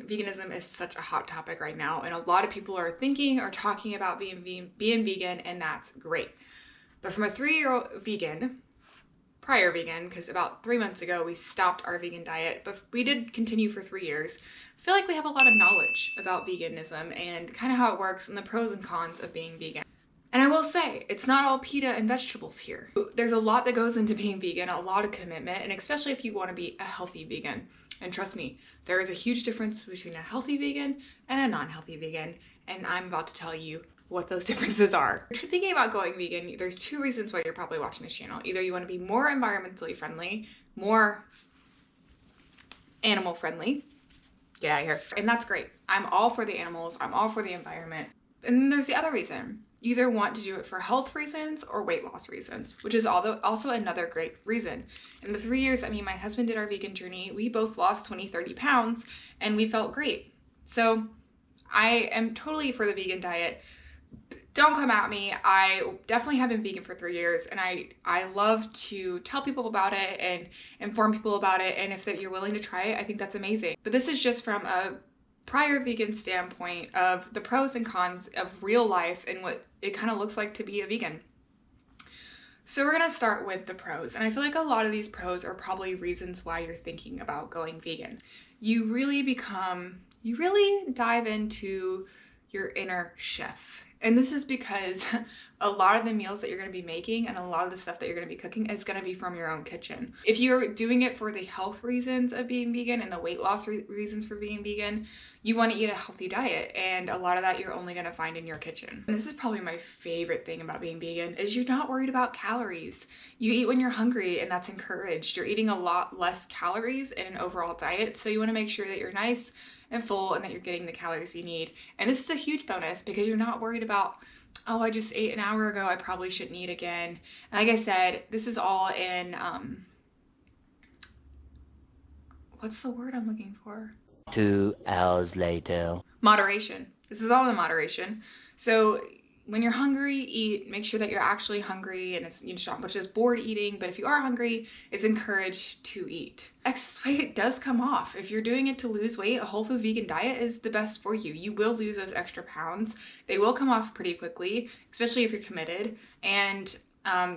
veganism is such a hot topic right now, and a lot of people are thinking or talking about being vegan, and that's great. But from a 3-year-old vegan, prior vegan, because about 3 months ago we stopped our vegan diet, but we did continue for 3 years. I feel like we have a lot of knowledge about veganism and kind of how it works and the pros and cons of being vegan. And I will say, it's not all pita and vegetables here. There's a lot that goes into being vegan, a lot of commitment, and especially if you want to be a healthy vegan. And trust me, there is a huge difference between a healthy vegan and a non-healthy vegan, and I'm about to tell you what those differences are. If you're thinking about going vegan, there's 2 reasons why you're probably watching this channel. Either you want to be more environmentally friendly, more animal friendly, get out of here, and that's great. I'm all for the animals, I'm all for the environment. And then there's the other reason. You either want to do it for health reasons or weight loss reasons, which is also another great reason. In the 3 years that me and my husband did our vegan journey, we both lost 20-30 pounds and we felt great. So I am totally for the vegan diet. Don't come at me. I definitely have been vegan for 3 years, and I love to tell people about it and inform people about it, and if you're willing to try it, I think that's amazing. But this is just from a prior vegan standpoint of the pros and cons of real life and what it kind of looks like to be a vegan. So we're gonna start with the pros, and I feel like a lot of these pros are probably reasons why you're thinking about going vegan. You really dive into your inner chef. And this is because a lot of the meals that you're going to be making and a lot of the stuff that you're going to be cooking is going to be from your own kitchen. If you're doing it for the health reasons of being vegan and the weight loss reasons for being vegan, you want to eat a healthy diet, and a lot of that you're only going to find in your kitchen. And this is probably my favorite thing about being vegan is you're not worried about calories. You eat when you're hungry, and that's encouraged. You're eating a lot less calories in an overall diet, so you want to make sure that you're nice and full and that you're getting the calories you need. And this is a huge bonus because you're not worried about, oh, I just ate an hour ago, I probably shouldn't eat again. And like I said, this is all in what's the word I'm looking for? 2 hours later. Moderation. This is all in moderation. So when you're hungry, eat. Make sure that you're actually hungry, and it's not just bored eating, but if you are hungry, it's encouraged to eat. Excess weight does come off. If you're doing it to lose weight, a whole food vegan diet is the best for you. You will lose those extra pounds. They will come off pretty quickly, especially if you're committed. And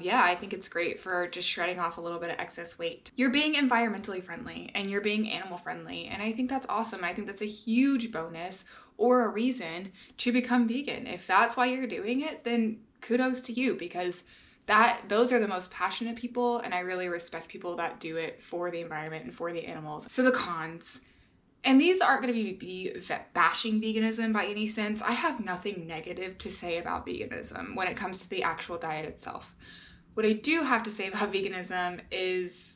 yeah, I think it's great for just shredding off a little bit of excess weight. You're being environmentally friendly and you're being animal friendly, and I think that's awesome. I think that's a huge bonus or a reason to become vegan. If that's why you're doing it, then kudos to you, because those are the most passionate people, and I really respect people that do it for the environment and for the animals. So the cons, and these aren't going to be bashing veganism by any sense. I have nothing negative to say about veganism when it comes to the actual diet itself. What I do have to say about veganism is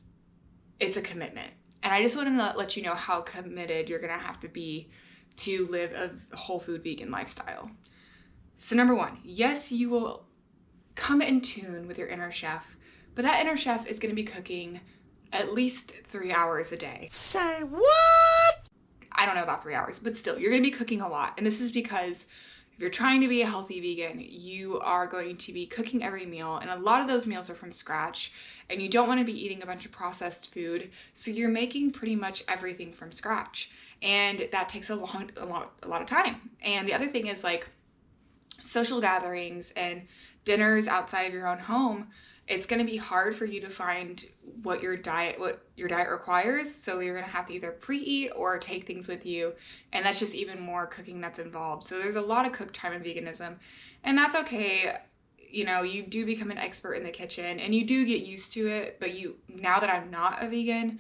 it's a commitment. And I just want to let you know how committed you're going to have to be to live a whole food vegan lifestyle. So number 1, yes, you will come in tune with your inner chef, but that inner chef is going to be cooking at least 3 hours a day. Say what? I don't know about 3 hours, but still, you're going to be cooking a lot. And this is because if you're trying to be a healthy vegan, you are going to be cooking every meal, and a lot of those meals are from scratch, and you don't want to be eating a bunch of processed food, so you're making pretty much everything from scratch. And that takes a lot of time. And the other thing is, like, social gatherings and dinners outside of your own home, it's going to be hard for you to find what your diet requires. So you're going to have to either preheat or take things with you, and that's just even more cooking that's involved. So there's a lot of cook time in veganism, and that's okay. You know, you do become an expert in the kitchen and you do get used to it, but now that I'm not a vegan,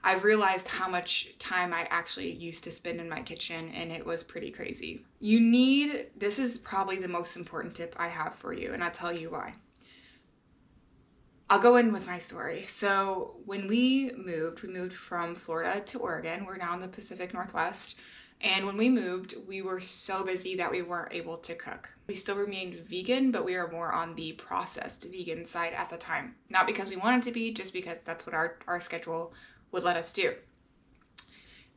I've realized how much time I actually used to spend in my kitchen, and it was pretty crazy. This is probably the most important tip I have for you, and I'll tell you why. I'll go in with my story. So when we moved from Florida to Oregon. We're now in the Pacific Northwest. And when we moved, we were so busy that we weren't able to cook. We still remained vegan, but we were more on the processed vegan side at the time. Not because we wanted to be, just because that's what our schedule would let us do.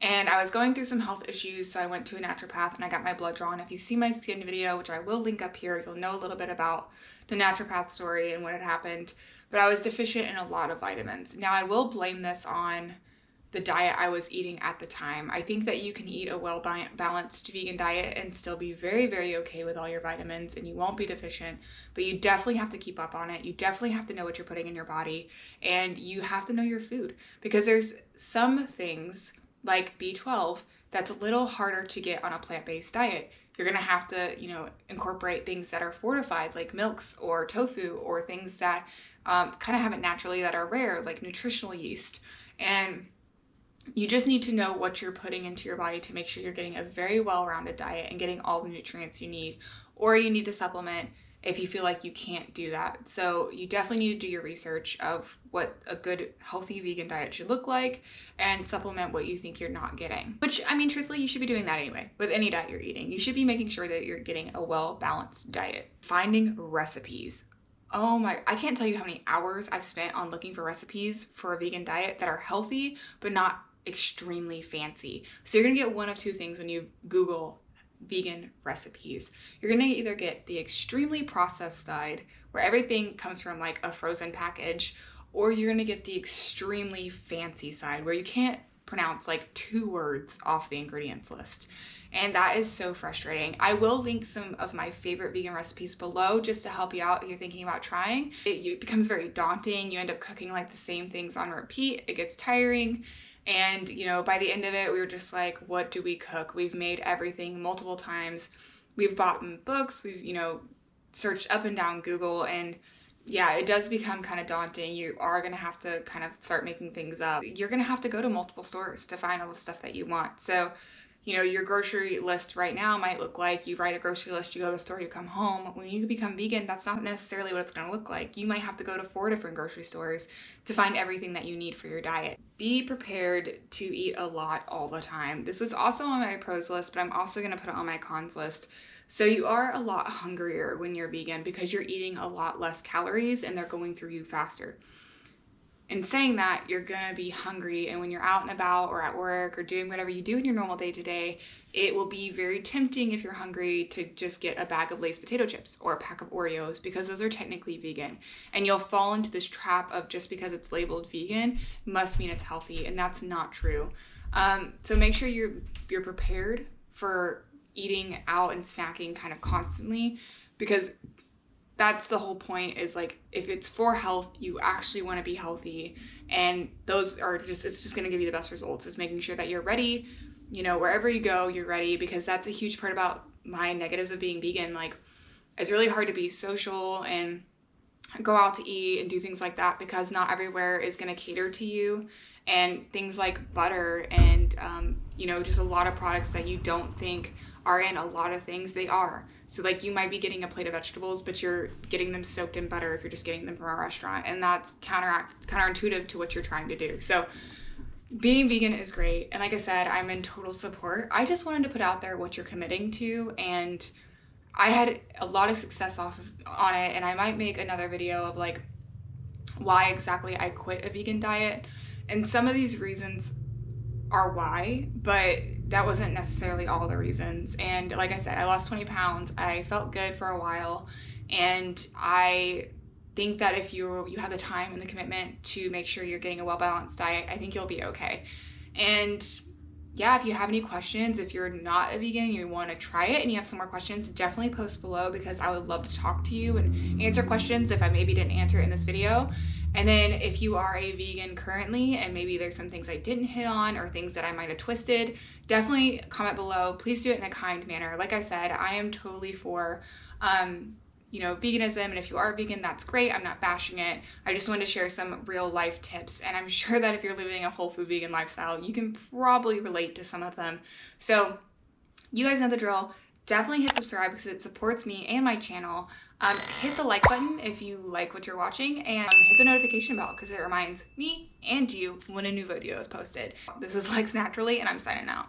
And I was going through some health issues, so I went to a naturopath and I got my blood drawn. If you see my skin video, which I will link up here, you'll know a little bit about the naturopath story and what had happened. But I was deficient in a lot of vitamins. Now, I will blame this on the diet I was eating at the time. I think that you can eat a well-balanced vegan diet and still be very, very okay with all your vitamins, and you won't be deficient, but you definitely have to keep up on it. You definitely have to know what you're putting in your body, and you have to know your food, because there's some things like B12 that's a little harder to get on a plant-based diet. You're gonna have to, incorporate things that are fortified, like milks or tofu, or things that kind of have it naturally that are rare, like nutritional yeast. And you just need to know what you're putting into your body to make sure you're getting a very well-rounded diet and getting all the nutrients you need. Or you need to supplement if you feel like you can't do that. So you definitely need to do your research of what a good healthy vegan diet should look like and supplement what you think you're not getting. Which, I mean, truthfully, you should be doing that anyway with any diet you're eating. You should be making sure that you're getting a well-balanced diet. Finding recipes. Oh my, I can't tell you how many hours I've spent on looking for recipes for a vegan diet that are healthy but not extremely fancy. So you're gonna get one of two things when you Google vegan recipes. You're gonna either get the extremely processed side, where everything comes from like a frozen package, or you're gonna get the extremely fancy side, where you can't pronounce like 2 words off the ingredients list. And that is so frustrating. I will link some of my favorite vegan recipes below just to help you out if you're thinking about trying. It becomes very daunting. You end up cooking like the same things on repeat. It gets tiring. And, by the end of it, we were just like, what do we cook? We've made everything multiple times. We've bought books. We've, searched up and down Google. And yeah, it does become kind of daunting. You are going to have to kind of start making things up. You're going to have to go to multiple stores to find all the stuff that you want. So, your grocery list right now might look like you write a grocery list, you go to the store, you come home. When you become vegan, that's not necessarily what it's going to look like. You might have to go to 4 different grocery stores to find everything that you need for your diet. Be prepared to eat a lot all the time. This was also on my pros list, but I'm also going to put it on my cons list. So you are a lot hungrier when you're vegan because you're eating a lot less calories and they're going through you faster. In saying that, you're gonna be hungry, and when you're out and about or at work or doing whatever you do in your normal day-to-day, it will be very tempting if you're hungry to just get a bag of Lay's potato chips or a pack of Oreos, because those are technically vegan. And you'll fall into this trap of just because it's labeled vegan must mean it's healthy, and that's not true. So make sure you're prepared for eating out and snacking kind of constantly, because that's the whole point, is like, if it's for health, you actually want to be healthy, and it's just going to give you the best results, is making sure that you're ready, wherever you go, you're ready, because that's a huge part about my negatives of being vegan. Like, it's really hard to be social and go out to eat and do things like that, because not everywhere is going to cater to you, and things like butter and, just a lot of products that you don't think are in a lot of things, they are. So like, you might be getting a plate of vegetables, but you're getting them soaked in butter if you're just getting them from a restaurant, and that's counterintuitive to what you're trying to do. So being vegan is great, and like I said, I'm in total support. I just wanted to put out there what you're committing to, and I had a lot of success on it, and I might make another video of like why exactly I quit a vegan diet, and some of these reasons are why, but that wasn't necessarily all the reasons. And like I said, I lost 20 pounds. I felt good for a while, and I think that if you have the time and the commitment to make sure you're getting a well-balanced diet, I think you'll be okay. And yeah, if you have any questions, if you're not a vegan, you want to try it and you have some more questions, definitely post below, because I would love to talk to you and answer questions if I maybe didn't answer in this video. And then if you are a vegan currently and maybe there's some things I didn't hit on or things that I might have twisted, definitely comment below. Please do it in a kind manner. Like I said, I am totally for veganism, and if you are vegan, that's great. I'm not bashing it. I just wanted to share some real life tips, and I'm sure that if you're living a whole food vegan lifestyle, you can probably relate to some of them. So you guys know the drill. Definitely hit subscribe because it supports me and my channel. Hit the like button if you like what you're watching, and hit the notification bell because it reminds me and you when a new video is posted. This is Lex Naturally, and I'm signing out.